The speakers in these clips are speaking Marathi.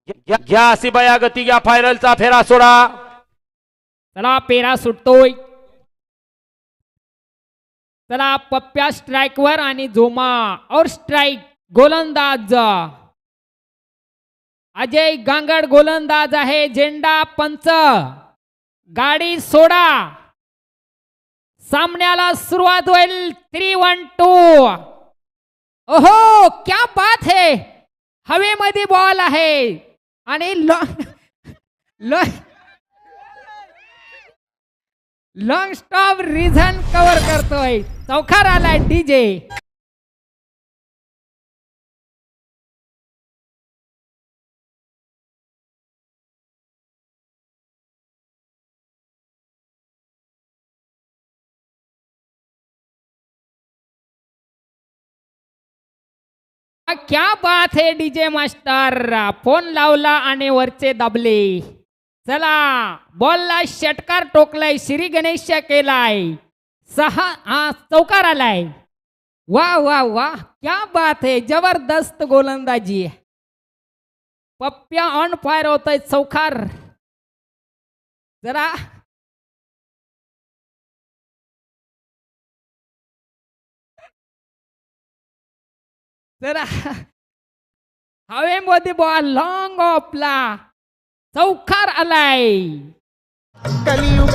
घ्या सिबाया गती घ्या, फायनलचा फेरा सोडा. चला पेरा सुटतोय. चला पप्प्या स्ट्राइक वर आणि जोमा और स्ट्राइक गोलंदाज अजय गांगड गोलंदाज आहे. झेंडा पंच गाडी सोडा. सामन्याला सुरुवात होईल. 3-1-2. ओहो क्या बात है. हवेमध्ये बॉल आहे आणि लॉंग स्टॉप रिझन कव्हर करतोय. चौकार आलाय डीजे. क्या बात है डीजे मास्टर. फोन लावला आणि वरचे दाबले. चला बॉलला षटकार टोकलाय. श्री गणेश केलाय. 6 चौकार आलाय. वाह वाह वाह क्या बात है. जबरदस्त गोलंदाजी. पप्प्या ऑन फायर होतोय. चौकार. जरा जरा हवेमध्ये बॉल लॉंग ऑफला. चौकार आलाय. कलियुग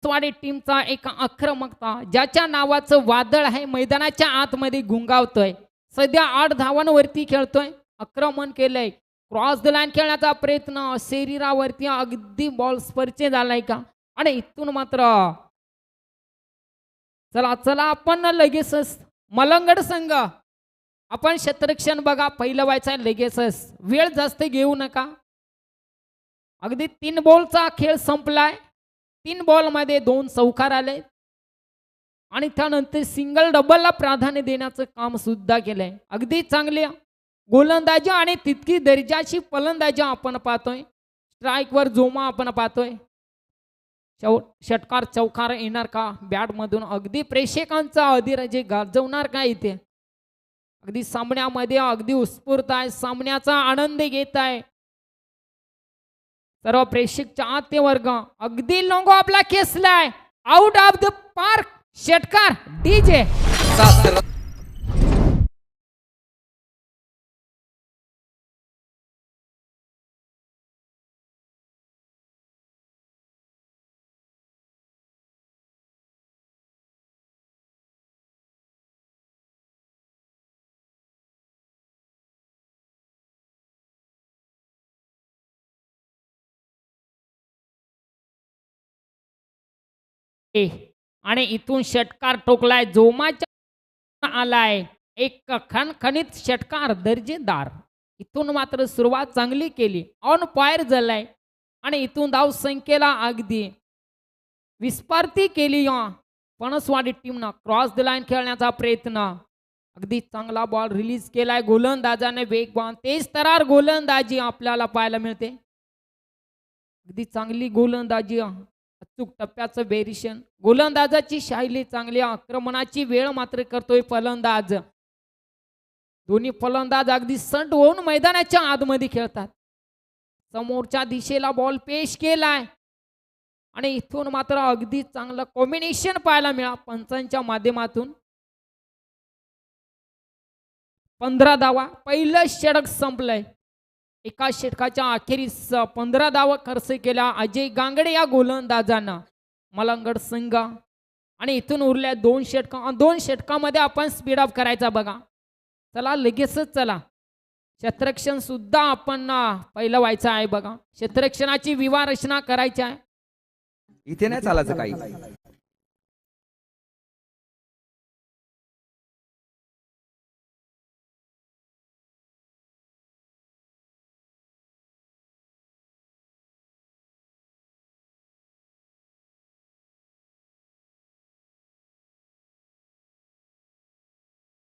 स्वाडी टीमचा एक आक्रमकता ज्याच्या नावाचं वादळ आहे मैदानाच्या आतमध्ये गुंगावतोय. सध्या 8 धावांवरती खेळतोय. आक्रमण केलंय. क्रॉस द लाईन खेळण्याचा प्रयत्न शरीरावरती अगदी बॉल स्पर्श झालाय का. आणि इथून मात्र चला चला आपण लगेचच मलंगड संघ आपण क्षेत्ररक्षण बघा. पहिलं व्हायचं आहे लगेचच. वेळ जास्त घेऊ नका. अगदी 3 बॉलचा खेळ संपलाय. 3 बॉलमध्ये 2 चौकार आले आणि त्यानंतर सिंगल डबलला प्राधान्य देण्याचं काम सुद्धा केलंय. अगदी चांगली गोलंदाजी आणि तितकी दर्जाची फलंदाजी आपण पाहतोय. स्ट्राईकवर जोमा आपण पाहतोय. षटकार चौकार येणार का बॅट मधून. अगदी प्रेक्षकांचा अधिराज्य गाजवणार का इथे. अगदी सामन्यामध्ये अगदी उत्स्फूर्त आहे. सामन्याचा आनंद घेत आहे सर्व प्रेक्षक चाहते वर्ग. अगदी लोंगो आपला खेचलाय. Out of the park. षटकार डीजे. आणि इथून षटकार टोकलाय. जोमाच्या आलाय. एक खणखणीत षटकार दर्जेदार. इथून मात्र सुरुवात चांगली केली. ऑन फायर झालाय आणि इथून धाव संख्येला अगदी विस्फारती केली. पणसवाडी टीमनं क्रॉस द लाईन खेळण्याचा प्रयत्न. अगदी चांगला बॉल रिलीज केलाय. गोलंदाजाने वेगवान तेज तरार गोलंदाजी आपल्याला पाहायला मिळते. अगदी चांगली गोलंदाजी. अचूक टप्प्याचं बेरिशन. गोलंदाजाची शैली चांगली. आक्रमणाची वेळ मात्र करतोय फलंदाज. दोन्ही फलंदाज अगदी संट होऊन मैदानाच्या आतमध्ये खेळतात. समोरच्या दिशेला बॉल पेश केलाय आणि इथून मात्र अगदी चांगलं कॉम्बिनेशन पाहायला मिळालं पंचांच्या माध्यमातून. 15 धावा. पहिलं षटक संपलंय. एका षटकाच्या अखेरीस 15 धावा खर्च केला अजय गांगडे या गोलंदाजानं. मलंगड संघ आणि इथून उरल्या 2 षटका. 2 षटकामध्ये आपण स्पीड अप करायचा बघा. चला लगेचच चला. क्षेत्ररक्षण सुद्धा आपण पहिलं व्हायचं आहे बघा. क्षेत्ररक्षणाची विवाह रचना करायची आहे. इथे नाही चालायचं काही.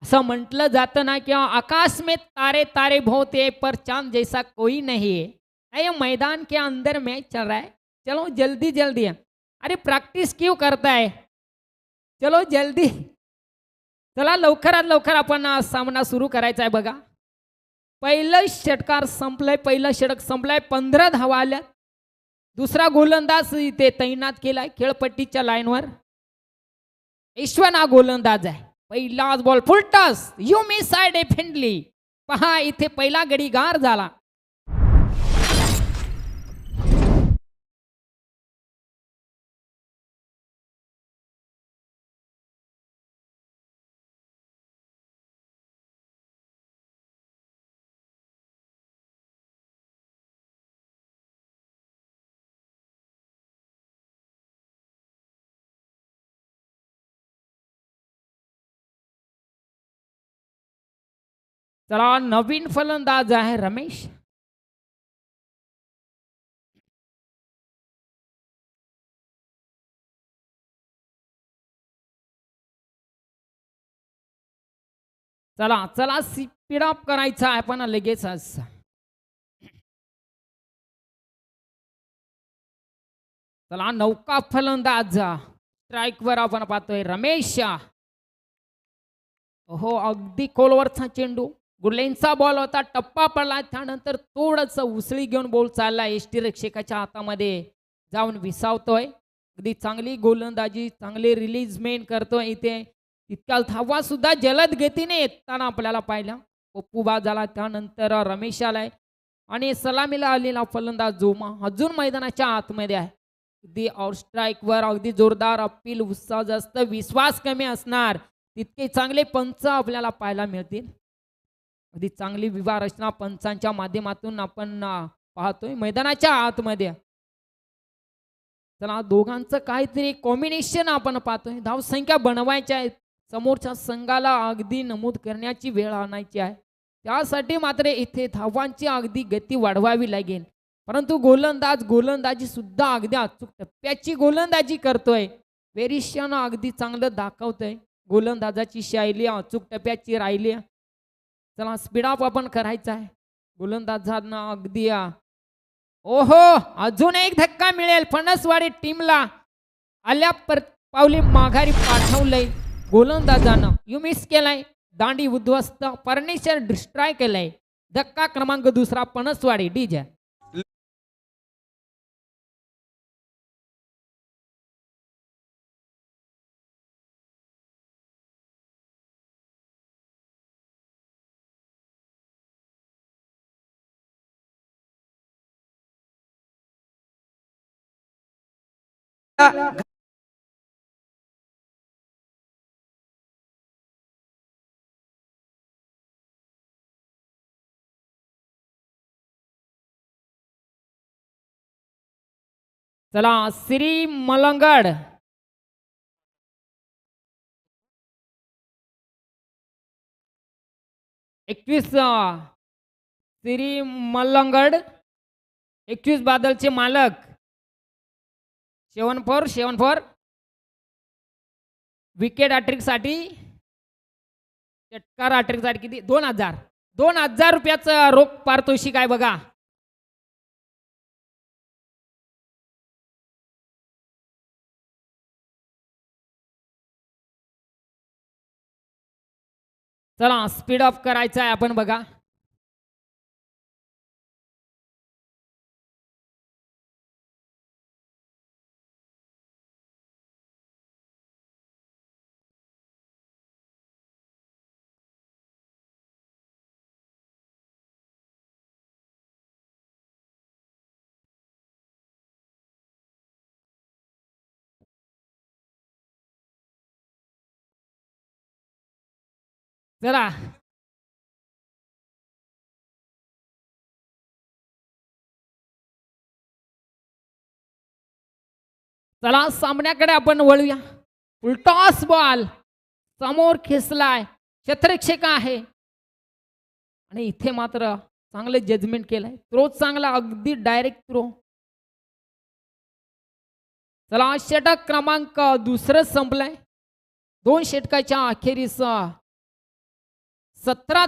असं म्हटलं जातं ना कि आकाश में तारे तारे बहुत है पर चांद जैसा कोई नहीं है। ये मैदान के अंदर मैच चल रहा है, चलो जल्दी जल्दी। अरे प्रैक्टिस क्यों करता है, चलो जल्दी, चला लवकरात लवकर आपण सामना सुरू करायचा आहे बघा। पहिलं षटकार संपलंय, पहिलं षटक संपलंय, 15 धावा आल्या। दुसरा गोलंदाज इथे तैनात केलाय खेळपट्टीच्या लाईनवर। ईश्वन हा गोलंदाज आहे। पहिलाच ball full toss, you miss I definitely. पहा इथे पहिला गडी गार झाला। चला नवीन फलंदाज आहे रमेश। चला चला स्पीड अप करायचा आहे पण लगेचच। चला नौका फलंदाज स्ट्राईकवर आपण पाहतोय रमेश। हो अगदी खोलवरचा चेंडू, गुडलेनचा बॉल होता, टप्पा पडला, त्यानंतर थोडंसं उसळी घेऊन बॉल चालला एसटी रक्षकाच्या हातामध्ये जाऊन विसावतोय। अगदी चांगली गोलंदाजी, चांगली रिलीजमेंट करतोय इथे। तितक्या धावा सुद्धा जलद गतीने येताना आपल्याला पाहिला। पप्पू बाद झाला, त्यानंतर रमेश आलाय आणि सलामीला आलेला फलंदाज जोमा अजून मैदानाच्या आतमध्ये आहे। अगदी आउट स्ट्राईकवर अगदी जोरदार अपील, उत्साह जास्त, विश्वास कमी असणार तितके चांगले पंच आपल्याला पाहायला मिळतील। अगदी चांगली विवाह रचना पंचांच्या माध्यमातून आपण पाहतोय मैदानाच्या आतमध्ये। चला दोघांचं काहीतरी कॉम्बिनेशन आपण पाहतोय। धावसंख्या बनवायच्या आहे, समोरच्या संघाला अगदी नमूद करण्याची वेळ आणायची आहे। त्यासाठी मात्र इथे धावांची अगदी गती वाढवावी लागेल। परंतु गोलंदाजी सुद्धा अगदी अचूक टप्प्याची गोलंदाजी करतोय। वेरिशन अगदी चांगलं दाखवतोय, गोलंदाजाची शैली अचूक टप्प्याची राहिली। चला स्पीड अप आपण करायचा आहे गोलंदाजांना अगदी। ओहो अजून एक धक्का मिळेल, फणसवाडी टीमला आल्या पावली माघारी पाठवलंय गोलंदाजानं। यू मिस केलाय, दांडी उद्ध्वस्त, फर्निचर डिस्ट्रॉय केलंय। धक्का क्रमांक दुसरा फणसवाडी डीजे। चला श्री मलंगड श्री मलंगड 21 बादलचे मालक 7-4 विकेट हॅट्रिक साठी, षटकार हॅट्रिक साठी किती 2000 रुपयाचं रोख पारितोषिक आहे बघा। चला स्पीड अप करायचा आहे आपण बघा। चला चला सामन्याकडे आपण वळूया। फुलटॉस बॉल समोर खेचलाय, क्षेत्ररक्षक आहे आणि इथे मात्र चांगले जजमेंट केलंय। थ्रो चांगला, अगदी डायरेक्ट थ्रो। चला षटक क्रमांक दुसरं संपलंय। 2 षटकाच्या अखेरीस 17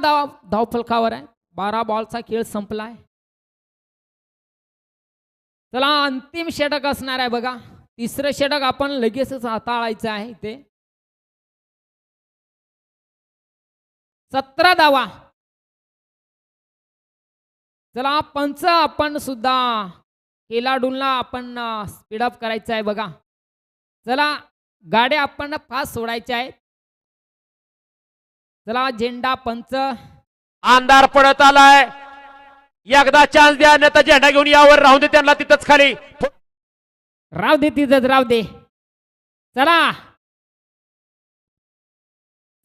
धावफलकावर आहे. 12 बॉलचा खेळ संपलाय. चला अंतिम षटक असणार आहे बघा. तिसरं षटक आपण लगेचच हाताळायचं आहे. इथे 17 धावा. चला पंच आपण सुद्धा खेळाडूंना आपण स्पीडअप करायचं आहे बघा. चला गाड्या आपण फास्ट सोडायच्या आहेत. चला झेंडा पंच. अंधार पडत आलाय. एकदा चान्स द्या, अन्यथा झेंडा घेऊन यावर राहून दे त्यांना तिथंच खाली. राव दे तिथंच राव दे. चला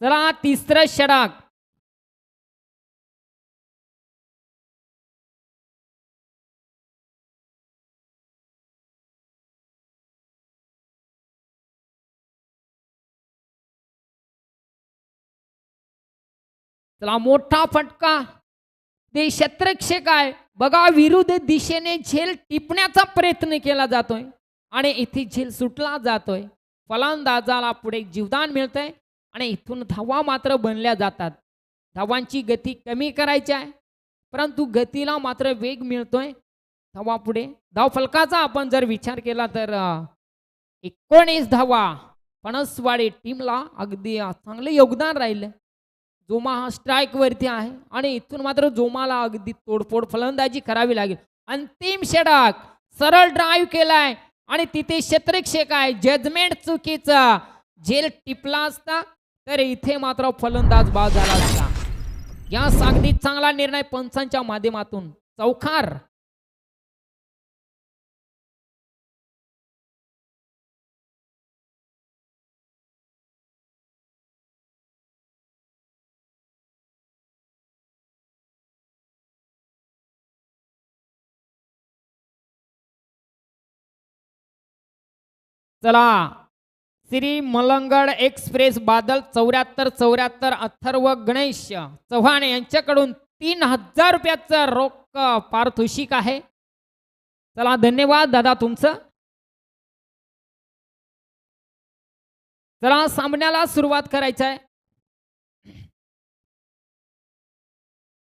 चला तिसरं षटक. चला मोठा फटका. ते क्षेत्ररक्षक आहे बघा, विरुद्ध दिशेने झेल टिपण्याचा प्रयत्न केला जातोय आणि इथे झेल सुटला जातोय. फलंदाजाला पुढे जीवदान मिळतंय आणि इथून धावा मात्र बनल्या जातात. धावांची गती कमी करायची आहे, परंतु गतीला मात्र वेग मिळतोय. धावा पुढे. धाव फलकाचा आपण जर विचार केला तर 19 धावा. फणसवाडी टीमला अगदी चांगले योगदान राहिलं. जोमा हा स्ट्राईक वरती आहे आणि इथून मात्र जोमाला अगदी तोडफोड फलंदाजी करावी लागेल. अंतिम षटक. सरळ ड्राईव्ह केलाय आणि तिथे क्षेत्ररक्षक आहे. जजमेंट चुकीचा. झेल टिपला असता तर इथे मात्र फलंदाज बाद झाला असता. या अगदी चांगला निर्णय पंचांच्या माध्यमातून. चौकार. चला श्री मलंगड एक्सप्रेस बादल 74 अथर्व गणेश चव्हाण यांच्याकडून 3000 रुपयाचं रोख पारितोषिक आहे. चला धन्यवाद दादा तुमचं. चला सामन्याला सुरुवात करायचं आहे.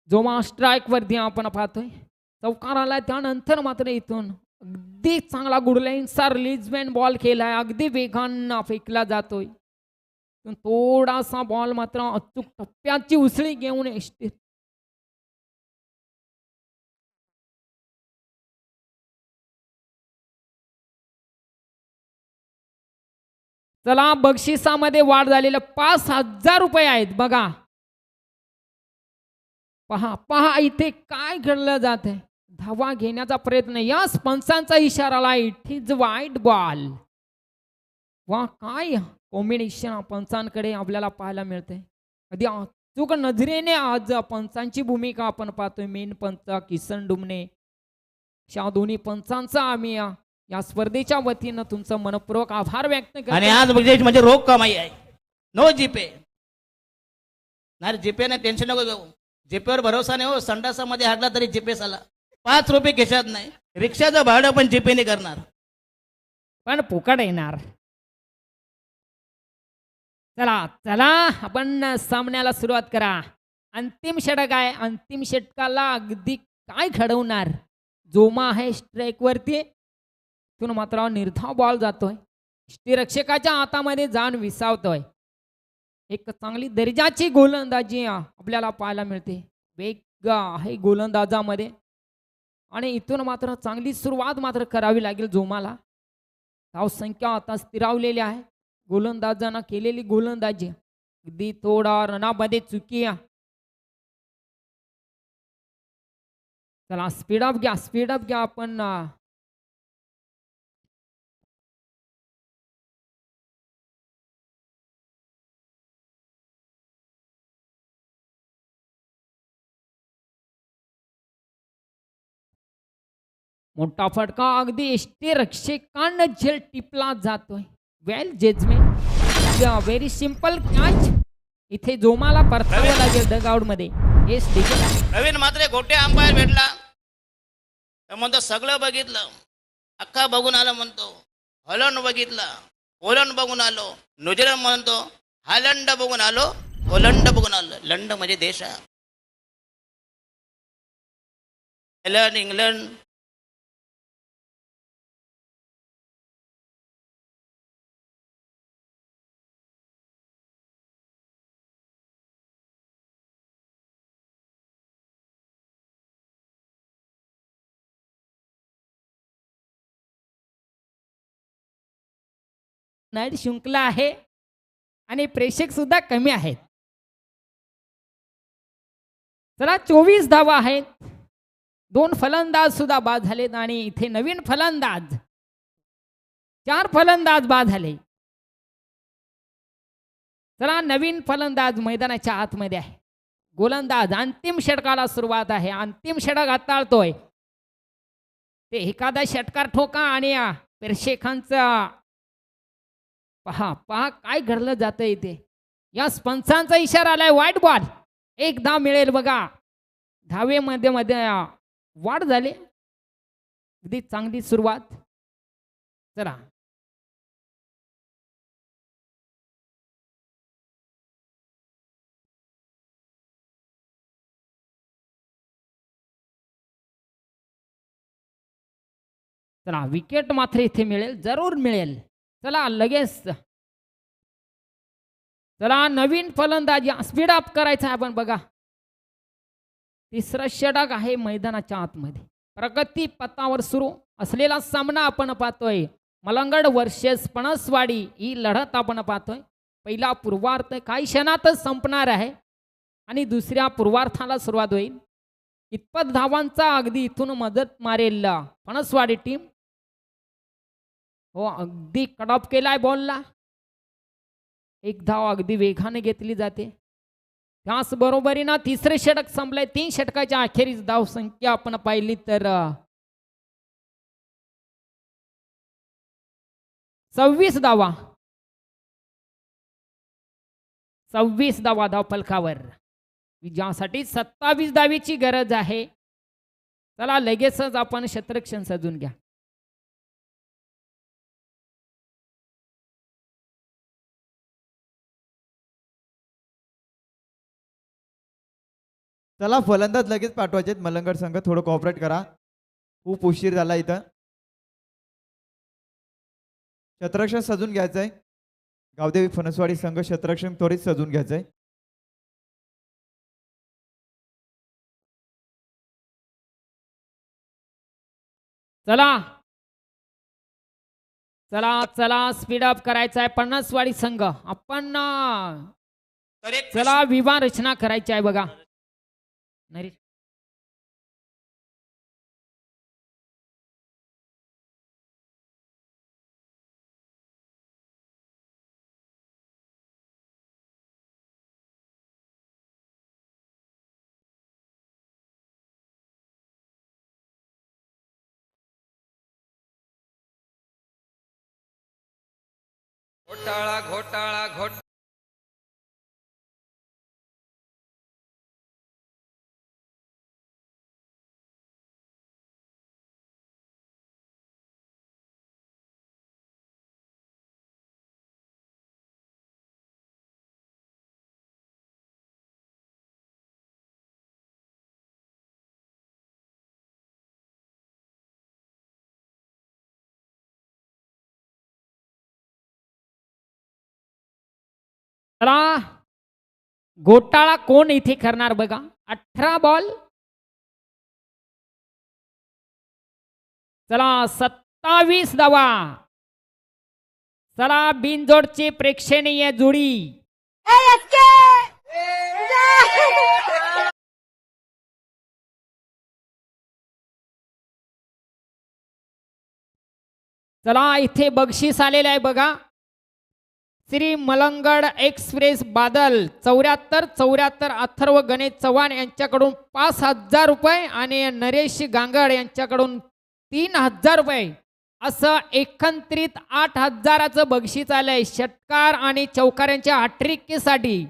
जोमा स्ट्राईक वरती आपण पाहतोय. चौकार आलाय. त्यानंतर मात्र इथून अगदी चांगला गुडलाईनचा रिलीजमेंट बॉल केलाय. अगदी वेगानं फेकला जातोय. थोडासा बॉल मात्र अचूक टप्प्याची उसळी घेऊन चला बक्षिसामध्ये वाढ झालेलं 5000 रुपये आहेत बघा. पहा पहा इथे काय घडलं जात आहे. धावा घेण्याचा प्रयत्न. याच पंचांचा इशाराला. इट इज वाईट बॉल. वा काय कॉम्बिनेशन पंचांकडे आपल्याला पाहायला मिळते. कधी अचूक नजरेने आज पंचांची भूमिका आपण पाहतोय. मेन पंच किसन डुमने अशा दोन्ही पंचांचा आम्ही या स्पर्धेच्या वतीनं तुमचं मनपूर्वक आभार व्यक्त करतो. आणि आज म्हणजे रोख कमाई आहे. No GPay. नाही जीपे नाही, टेन्शन नको घेऊ. जीपेवर भरोसा नाही हो. संडासामध्ये हाडला तरी जीपे आला. 5 रुपये खिशात नाही. रिक्षाचं भाडं पण जीपेने करणार, पण फुकट येणार. चला चला आपण सामन्याला सुरुवात करा. अंतिम षटक आहे. अंतिम षटकाला अगदी काय घडवणार. जोमा आहे स्ट्राईक वरती. तिथून मात्र निर्धाव बॉल जातोय. यष्टीरक्षकाच्या हातामध्ये जाण विसावतोय. एक चांगली दर्जाची गोलंदाजी आपल्याला पाहायला मिळते. वेग आहे गोलंदाजामध्ये आणि इथून मात्र चांगली सुरुवात मात्र करावी लागेल जोमाला. धावसंख्या आता स्थिरावलेली आहे. गोलंदाजांना केलेली गोलंदाजी अगदी थोडा रनामध्ये चुकी. चला स्पीडअप घ्या, स्पीडअप घ्या. आपण मोठा फटका. अगदी यष्टीरक्षकांना झेल टिपला जातोय. वेल जजमेंट. Very simple catch. इथे जोमाला परतावं लागेल डगआउट मध्ये. नवीन मात्र गोटे अंपायर भेटला तर म्हणतो सगळं बघितलं, अख्खा बघून आलं म्हणतो. हॉलंड बघितलं, पोलंड बघून आलो, न्यूझीलंड म्हणतो, हायलंड बघून आलो, पोलंड बघून आलं. लंड म्हणजे देश आहे. इंग्लंड नाईट शृंखला आहे आणि प्रेक्षक सुद्धा कमी आहेत. चला 24 धावा आहेत. 2 फलंदाज सुद्धा बाद झालेत आणि इथे नवीन फलंदाज 4 फलंदाज बाद झाले. चला नवीन फलंदाज मैदानाच्या आतमध्ये आहे. गोलंदाज अंतिम षटकाला सुरुवात आहे. अंतिम षटक हाताळतोय. ते एखादा षटकार ठोका आणि प्रेक्षकांचा पहा पहा काय घडलं जातं इथे. या पंचांचा इशारा आलाय वाईट बॉल. 1 धाव मिळेल बघा. धावेमध्ये मध्ये वाढ झाली. अगदी चांगली सुरुवात. चला चला विकेट मात्र इथे मिळेल, जरूर मिळेल. चला लगेच चला नवीन फलंदाजी स्पीड अप करायचा आहे आपण बघा. तिसरा षटक आहे मैदानाच्या आतमध्ये. प्रगती पथावर सुरू असलेला सामना आपण पाहतोय. मलंगड वर्सेस पणसवाडी ही लढत आपण पाहतोय. पहिला पूर्वार्ध काही क्षणातच संपणार आहे आणि दुसऱ्या पूर्वार्थाला सुरुवात होईल. इतपत धावांचा अगदी इथून मदत मारेल पणसवाडी टीम. हो अगदी कटऑफ केलाय बॉलला. 1 धाव अगदी वेगाने घेतली जाते. त्याच बरोबरीनं तिसरे षटक संपलंय. 3 षटकाच्या अखेरीस धाव संख्या आपण पाहिली तर 26 धावा. 26 धावा धाव फलकावर. विजयासाठी 27 धावीची गरज आहे. चला लगेचच आपण क्षेत्ररक्षण सजून घ्या. चला फलंदाज लगेच पाठवायचे. मलंगड संघ थोडं कॉपरेट करा. खूप उशीर झाला इथं. क्षेत्ररक्षण सजून घ्यायचंय. गावदेवी फणसवाडी संघ क्षेत्ररक्षण त्वरित सजून घ्यायचंय. चला चला चला स्पीड अप करायचा आहे. पणसवाडी संघ आपण चला विवाह रचना करायची आहे बघा. नरेश घोटाळा घोटाळा घोटाळा. चला घोटाळा कोण इथे करणार बघा. 18 बॉल. चला 27 धावा. चला बिनजोडची प्रेक्षणीय जोडी. चला इथे बक्षीस आलेलं आहे बघा. श्री मलंगड एक्सप्रेस बादल 74 अथर्व गणेश चव्हाण यांच्याकडून 5,000 रुपये आणि नरेश गांगड यांच्याकडून 3,000 रुपये असं एकत्रित 8,000चं बक्षीस आलंय षटकार आणि चौकारांच्या हॅट्रिकसाठी.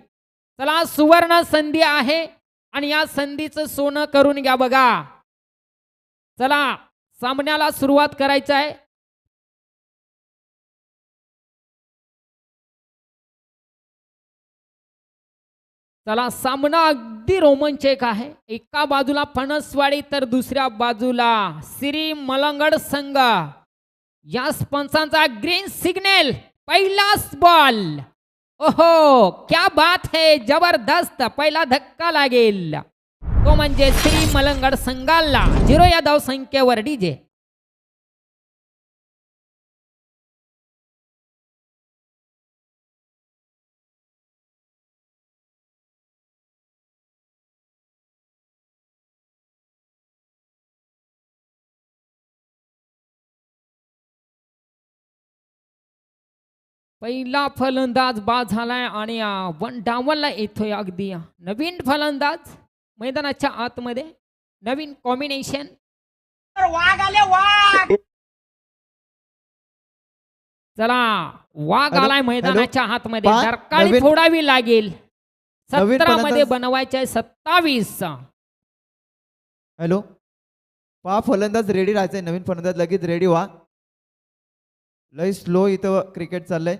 चला सुवर्ण संधी आहे आणि या संधीचं सोनं करून घ्या बघा. चला सामन्याला सुरुवात करायचं आहे. चला सामना अगदी रोमांचक आहे. एका बाजूला फणसवाडी तर दुसऱ्या बाजूला श्री मलंगड संघ. या पंचांचा ग्रीन सिग्नल. पहिलाच बॉल. ओहो क्या बात है, जबरदस्त पहिला धक्का लागेल तो म्हणजे श्री मलंगड संघाला. 0 या धाव संख्येवर डीजे. पहिला फलंदाज बाद झालाय आणि वन डावनला येतोय. अगदी नवीन फलंदाज मैदानाच्या आतमध्ये. नवीन कॉम्बिनेशन. चला वाघ हॅलो, आलाय मैदानाच्या आतमध्ये. पहा, डरकाळी नवीन- फोडावी लागेल. नवीन 17 मध्ये फलंदाज- बनवायचे आहे 27. हॅलो, पहा फलंदाज रेडी राहायचंय. नवीन फलंदाज लगेच रेडी व्हा. लय स्लो इथं क्रिकेट चाललंय.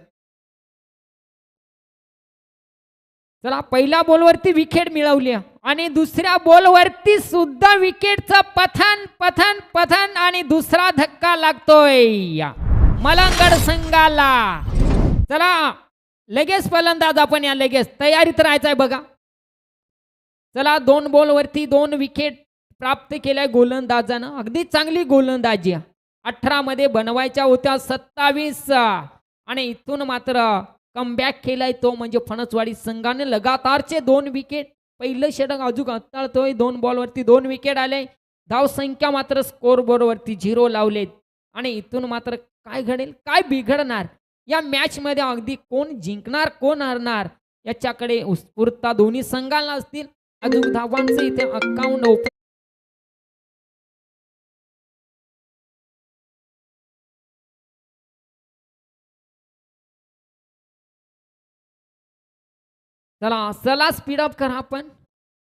चला पहिल्या बॉलवरती विकेट मिळवली आणि दुसऱ्या बॉलवरती सुद्धा विकेटचं पथन पथन पथन आणि दुसरा धक्का लागतोय मलंगड संघाला. चला लगेच फलंदाज आपण या लगेच तयारीत राहायचंय बघा. चला 2 बॉलवरती 2 विकेट प्राप्त केल्या गोलंदाजानं. अगदी चांगली गोलंदाजी. 18 मध्ये बनवायच्या होत्या 27 आणि इथून मात्र कमबॅक केलाय तो म्हणजे फणसवाडी संघाने. लगातारचे 2 विकेट. पहिलं षटक अजून हाताळतोय. 2 बॉलवरती 2 विकेट आले. धाव संख्या मात्र स्कोर बोर्डवरती 0 लावलेत आणि इथून मात्र काय घडेल काय बिघडणार या मॅच मध्ये. अगदी कोण जिंकणार कोण हरणार याच्याकडे उत्स्फूर्तता दोन्ही संघांना असतील. अजून धावांचं इथे अकाउंट ओपन. चला चला स्पीड अप करा आपण.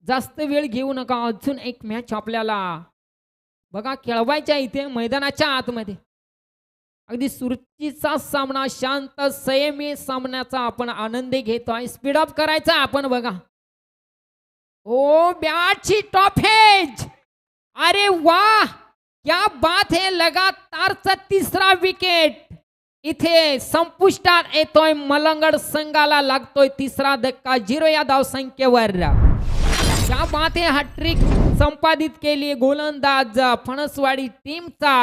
जास्त वेळ घेऊ नका. अजून एक मॅच आपल्याला बघा खेळवायच्या इथे मैदानाच्या आतमध्ये. अगदी सुरुचीचा सामना शांत संयमी सामन्याचा आपण आनंद घेतोय. स्पीड अप करायचा आपण बघा. ओ बॅटची टॉप एज. अरे वाह क्या बात है. लगातारचा 3रा विकेट इथे संपुष्टात येतोय. मलंगड संघाला लागतोय 3रा धक्का. 0 या धाव संख्येवर. क्या बात है. हॅट्रिक संपादित केली गोलंदाज फणसवाडी टीमचा.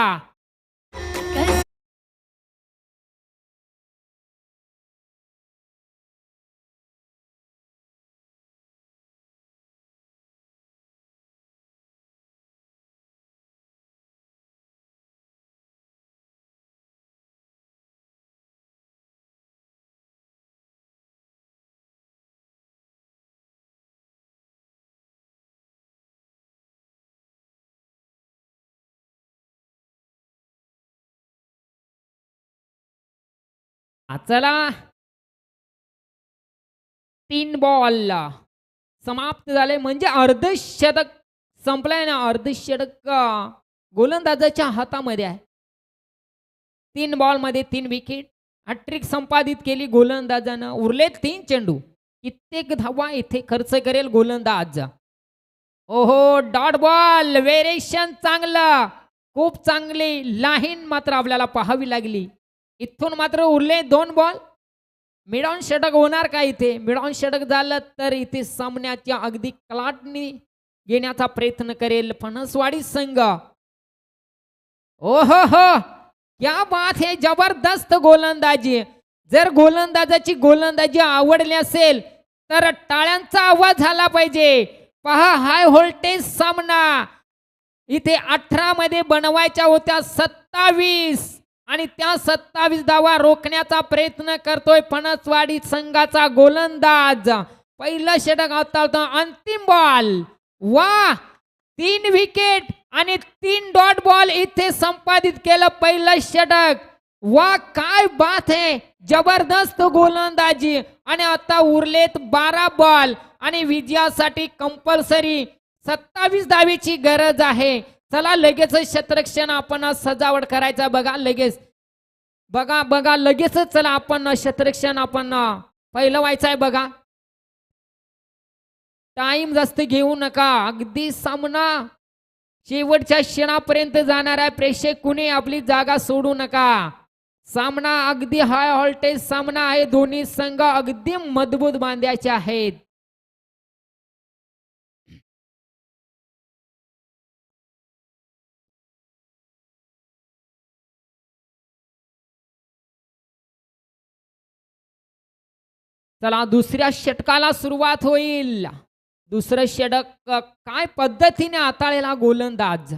चला 3 बॉल समाप्त झाले म्हणजे अर्धशतक संपलाय ना. अर्धशतक गोलंदाजाच्या हातामध्ये आहे. 3 बॉल मध्ये 3 विकेट. हॅट्रिक संपादित केली गोलंदाजानं. उरले 3 चेंडू. कित्येक धावा इथे खर्च करेल गोलंदाज. ओहो डॉट बॉल. वेरिएशन चांगलं. खूप चांगली लाईन मात्र आपल्याला पाहावी लागली. इथून मात्र उरले 2 बॉल. मिड ऑन षटक होणार का इथे. मिड ऑन षटक झालं तर इथे सामन्याच्या अगदी कलाटणी घेण्याचा प्रयत्न करेल फणसवाडी संघ. ओहो हो क्या बात है. जबरदस्त गोलंदाजी. जर गोलंदाजाची गोलंदाजी आवडली असेल तर टाळ्यांचा आवाज झाला पाहिजे. पहा हाय व्होल्टेज सामना. इथे 18 मध्ये बनवायच्या होत्या 27 आणि त्या 27 धावा रोखण्याचा प्रयत्न करतोय फणसवाडी संघाचा गोलंदाज. पहिलं षटक हाताळतो. अंतिम बॉल. वा 3 विकेट आणि 3 डॉट बॉल इथे संपादित केलं पहिलं षटक. वा काय बात है. जबरदस्त गोलंदाजी. आणि आता उरलेत 12 बॉल आणि विजयासाठी कंपल्सरी 27 धावेची गरज आहे. चला लगेच क्षेत्ररक्षण आपण सजावट करायचा बघा. लगेच बघा बघा लगेचच चला आपण क्षेत्ररक्षण आपण पहिलं व्हायचं आहे बघा. टाइम जास्त घेऊ नका. अगदी सामना शेवटच्या क्षणापर्यंत जाणार आहे. प्रेक्षक कुणी आपली जागा सोडू नका. सामना अगदी हाय व्होल्टेज सामना आहे. दोन्ही संघ अगदी मजबूत बांधायचे आहेत. चला दुसऱ्या षटकाला सुरुवात होईल. दुसरं षटक काय पद्धतीने हाताळलेला गोलंदाज.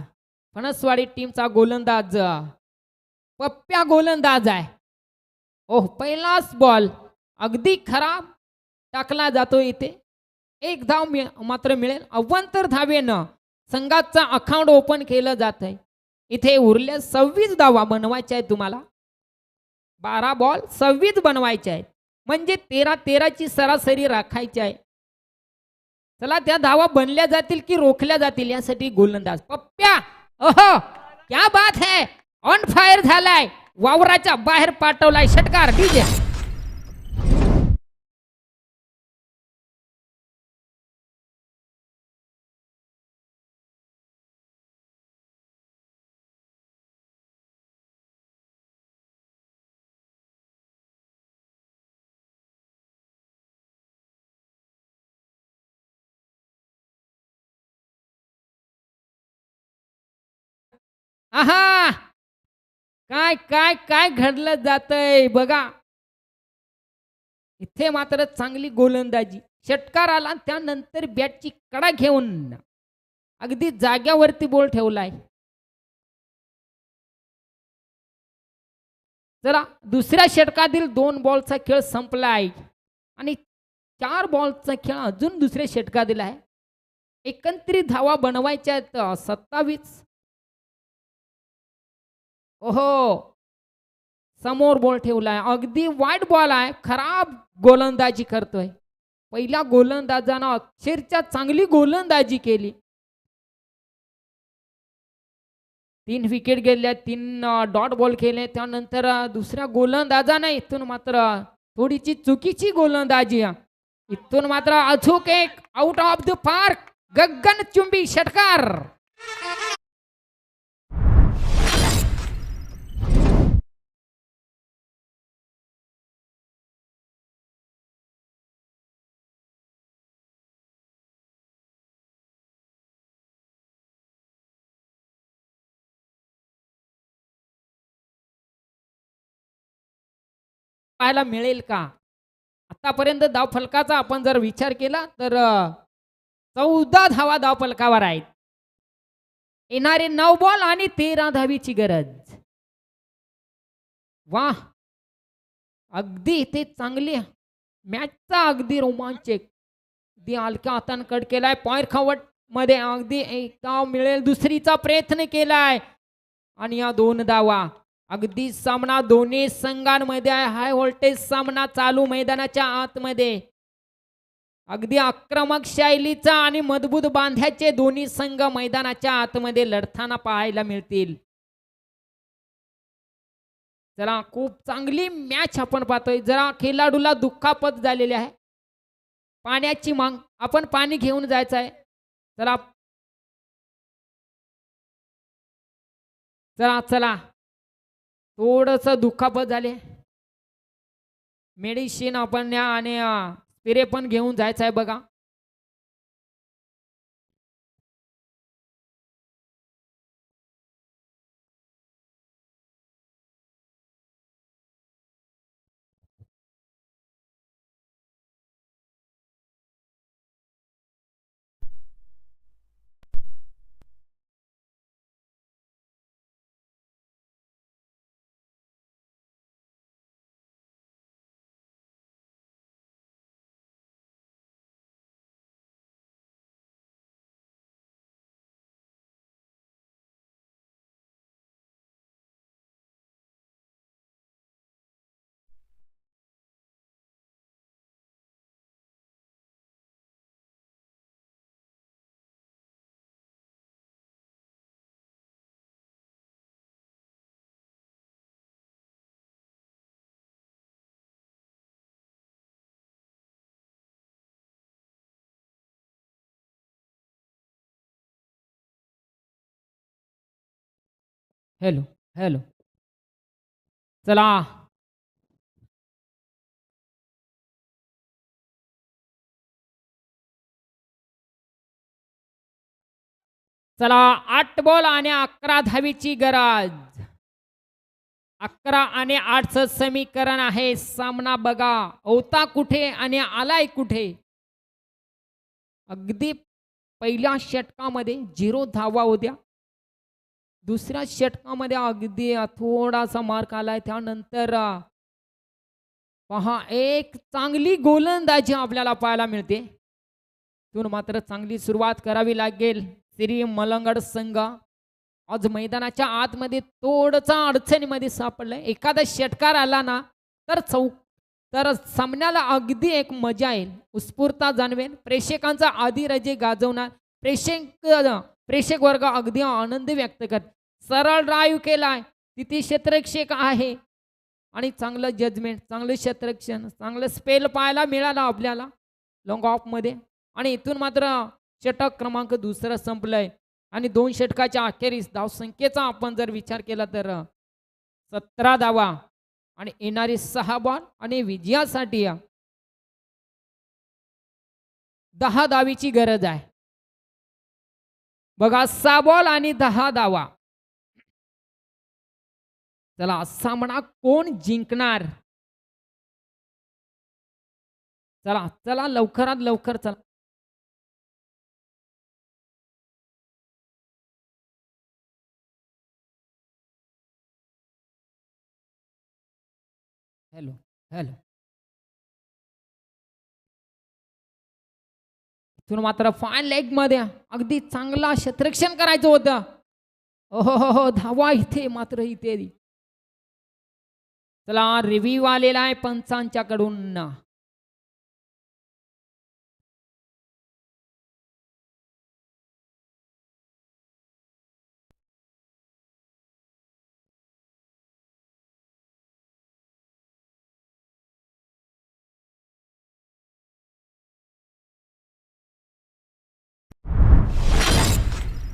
फणसवाडी टीमचा गोलंदाज पप्प्या गोलंदाज आहे. ओह पहिलाच बॉल अगदी खराब टाकला जातो. इथे एक धाव मात्र मिळेल. अव्वंतर धावेनं संघाचा अकाउंट ओपन केलं जात आहे. इथे उरल्या 26 धावा बनवायच्या आहेत तुम्हाला. 12 बॉल 26 बनवायचे आहेत. म्हणजे 13-13ची सरासरी राखायची आहे. चला त्या धावा बनल्या जातील की रोखल्या जातील यासाठी गोलंदाज पप्प्या. ओहो क्या बात है. ऑन फायर झालाय. वावराच्या बाहेर पाठवलाय षटकार. डीजे आहा काय काय काय घडलं जातंय बघा. इथे मात्र चांगली गोलंदाजी. षटकार आला त्यानंतर बॅटची कडा घेऊन अगदी जाग्यावरती बॉल ठेवलाय. चला दुसऱ्या षटकातील 2 बॉलचा खेळ संपलाय आणि 4 बॉलचा खेळ अजून दुसऱ्या षटकातील आहे. एकत्रित धावा बनवायच्या आहेत 27. ओहो समोर बॉल ठेवलाय. अगदी वाईट बॉल आहे. खराब गोलंदाजी करतोय. पहिल्या गोलंदाजानं अक्षरशः चांगली गोलंदाजी केली. 3 विकेट गेल्या. 3 डॉट बॉल केले. त्यानंतर दुसऱ्या गोलंदाजानं इथून मात्र थोडीशी चुकीची गोलंदाजी. इथून मात्र अचूक एक आउट ऑफ द पार्क गगनचुंबी षटकार. पाहायला मिळेल का. आतापर्यंत धाव फलकाचा आपण जर विचार केला तर 14 धावा धाव फलकावर आहेत. येणारे 9 बॉल आणि 13 धावीची गरज. वाह अगदी इथे चांगली मॅचचा अगदी रोमांचक. अगदी हलक्या हाताने कट केलाय. पॉइंट खवट मध्ये अगदी एक धाव मिळेल. दुसरीचा प्रयत्न केलाय आणि या 2 धावा. अगदी सामना दोन्ही संघांमध्ये आहे. हाय व्होल्टेज सामना चालू मैदानाच्या आतमध्ये. अगदी आक्रमक शैलीचा आणि मजबूत बांध्याचे दोन्ही संघ मैदानाच्या आतमध्ये लढताना पाहायला मिळतील. जरा खूप चांगली मॅच आपण पाहतोय. जरा खेळाडूला दुखापत झालेली आहे. पाण्याची मांग. आपण पाणी घेऊन जायचं आहे. चला चला चला थोडस दुखापत झाले. मेडिसिन आपण न्या आणि स्प्रे पण घेऊन जायचं आहे बघा. हॅलो हॅलो चला चला 8 बॉल आणि 11 धावीची गरज. 11 आणि 8चं समीकरण आहे. सामना बघा होता कुठे आणि आलाय कुठे. अगदी पहिल्या षटकामध्ये 0 धावा होत्या. दुसऱ्या षटकामध्ये अगदी थोडासा मार्क आलाय. त्यानंतर पहा एक चांगली गोलंदाजी आपल्याला पाहायला मिळते. तिथून मात्र चांगली सुरुवात करावी लागेल. श्री मलंगड संघ आज मैदानाच्या आतमध्ये थोडंसं अडचणीमध्ये सापडलंय. एखादा षटकार आला ना तर सामन्याला अगदी एक मजा येईल, उत्स्फूर्तता जाणवेल, प्रेक्षकांचा आदिराजे गाजवणार. प्रेक्षक वर्ग अगदी आनंद व्यक्त करत. सरळ ड्राईव्ह केलाय, तिथे क्षेत्ररक्षक आहे आणि चांगलं जजमेंट, चांगलं क्षेत्ररक्षण, चांगलं स्पेल पाहायला मिळालं आपल्याला लॉंग ऑफ मध्ये. आणि इथून मात्र षटक क्रमांक दुसरं संपलंय आणि 2 षटकाच्या अखेरीस धावसंख्येचा आपण जर विचार केला तर 17 धावा आणि येणारे 6 बॉल आणि विजयासाठी 10 धावीची गरज आहे. बघा 6 बॉल आणि 10 धावा. चला सामना कोण जिंकणार. चला चला लवकरात लवकर चला. हॅलो हॅलो इथून मात्र फाईन लेग मध्ये अगदी चांगला क्षेत्ररक्षण करायचं होतं. हो धावा इथे मात्र इथे. चला रिव्ह्यू आलेला आहे पंचांच्याकडून.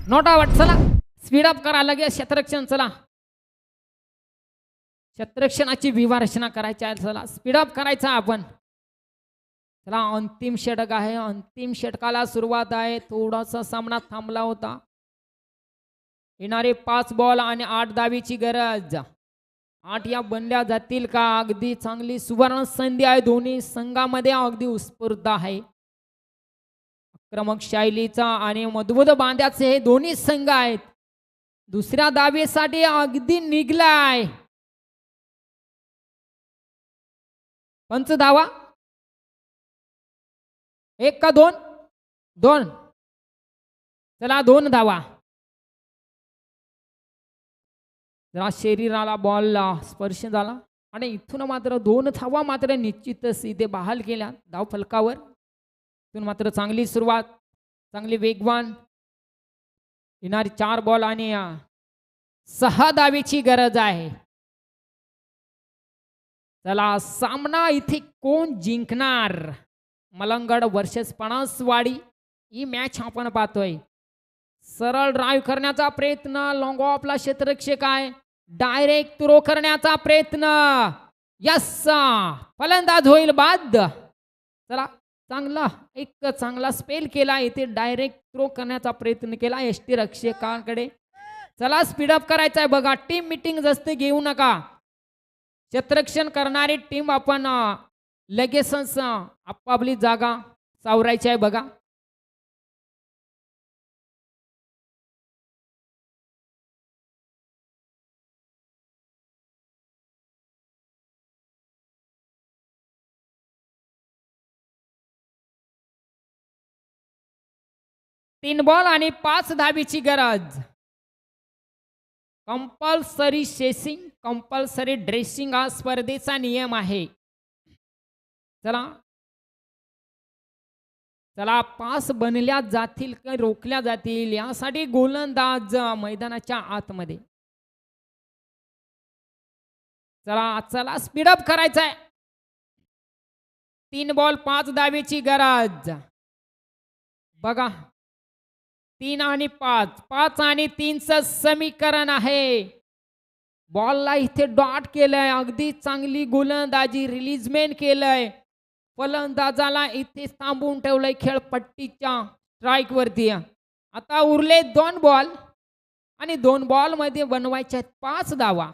Not out. चला स्पीड अप करा लगेच क्षेत्ररक्षण. चला क्षेत्ररक्षणाची विवारचना करायची आहे. चला स्पीड अप करायचा आपण. चला अंतिम षटक आहे. अंतिम षटकाला सुरुवात आहे. थोडासा सामना थांबला होता. येणारे 5 बॉल आणि 8 धावीची गरज. 8 या बनल्या जातील का. अगदी चांगली सुवर्ण संधी आहे. दोन्ही संघामध्ये अगदी उत्स्फूर्त आहे. आक्रमक शैलीचा आणि मधुबुद बांध्याचे हे दोन्ही संघ आहेत. दुसऱ्या धावेसाठी अगदी निघलाय. पंच धावा 1 का 2. 2. चला 2 धावा. जरा शरीराला बॉल स्पर्श झाला आणि इथून मात्र 2 धावा मात्र निश्चितच इथे बहाल केल्या धाव फलकावर. इथून मात्र चांगली सुरुवात, चांगली वेगवान. येणारी 4 बॉल आणि 6 धावेची गरज आहे. चला सामना इथे कोण जिंकणार. मलंगड वर्सेस पणसवाडी ही मॅच आपण पाहतोय. सरळ ड्राईव्ह करण्याचा प्रयत्न. लॉंग ऑफला क्षेत्ररक्षक आहे. डायरेक्ट थ्रो करण्याचा प्रयत्न. यस फलंदाज होईल बाद. चला चांगला स्पेल केला. इथे डायरेक्ट थ्रो करण्याचा प्रयत्न केला यष्टी रक्षकांकडे. चला स्पीडअप करायचा आहे. बघा टीम मीटिंग जास्त घेऊ नका. क्षेत्ररक्षण करणारी टीम आपण लगेचच आपापली जागा सावरायची आहे. बघा तीन बॉल आणि 5 धाबीची गरज. कंपल्सरी शेसिंग, कंपल्सरी ड्रेसिंग हा स्पर्धेचा नियम आहे. चला चला पास बनल्या जातील का रोखल्या जातील यासाठी गोलंदाज मैदानाच्या आतमध्ये. चला चला स्पीडअप करायचा आहे. 3 बॉल 5 धावेची गरज. बघा 3 आणि 5, 5 आणि 3चं समीकरण आहे. बॉलला इथे डॉट केलंय, अगदी चांगली गोलंदाजी, रिलीजमेंट केलंय, फलंदाजाला इथे थांबवून ठेवलंय खेळपट्टीच्या स्ट्राईक वरती. आता उरले 2 बॉल आणि 2 बॉल मध्ये बनवायच्या 5 धावा.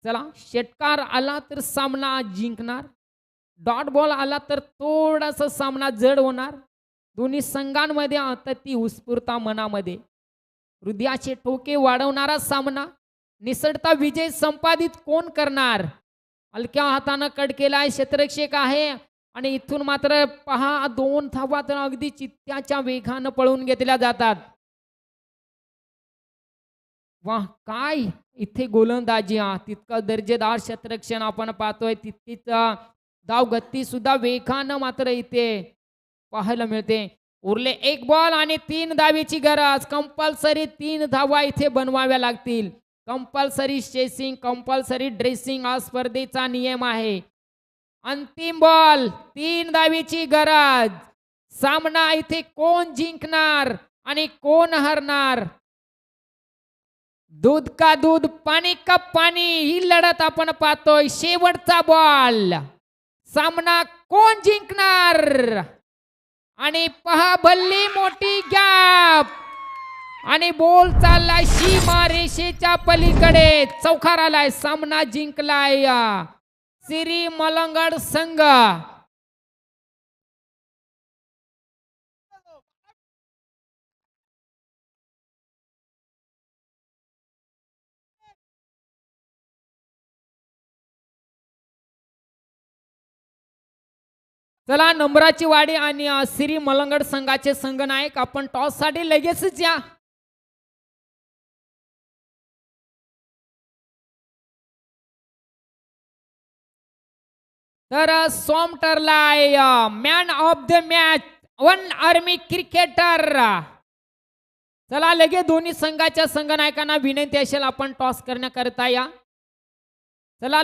चला, षटकार आला तर सामना जिंकणार, डॉट बॉल आला तर थोडासा सामना जड होणार. दोन्ही संघांमध्ये आता ती उत्स्फूर्तता मनामध्ये, हृदयाचे ठोके वाढवणारा सामना. निसटता विजय संपादित कोण करणार? हलक्या हातानं कट केलाय, क्षेत्ररक्षक आहे आणि इथून मात्र पहा 2 धावा तर अगदी चित्त्याच्या वेगानं पळून घेतल्या जातात. वाह, काय इथे गोलंदाजी, तितका दर्जेदार क्षेत्ररक्षण आपण पाहतोय, तितकीच धावगती सुद्धा वेगानं मात्र इथे पाहायला मिळते. उरले 1 बॉल आणि 3 धावेची गरज. कंपल्सरी 3 धावा इथे बनवाव्या लागतील. कंपल्सरी चेसिंग, कंपल्सरी ड्रेसिंग हा स्पर्धेचा नियम आहे. अंतिम बॉल, 3 धावेची गरज. सामना इथे कोण जिंकणार आणि कोण हरणार? दूध का दूध, पाणी का पाणी, ही लढत आपण पाहतोय. शेवटचा बॉल, सामना कोण जिंकणार? आणि पहा भल्ली मोठी गॅप आणि बॉल चाललाय सीमा रेषेच्या पलीकडे. चौकार आलाय, सामना जिंकलाय श्री मलंगड संघ. चला, नंबराची वाडी आणि श्री मलंगड संघाचे संघनायक आपण टॉस साठी लगेचच या. तर सॉम ठरलाय man of the match, 1 army cricketer. चला, लगेच दोन्ही संघाच्या संघनायकांना विनंती असेल आपण टॉस करण्याकरता या. चला.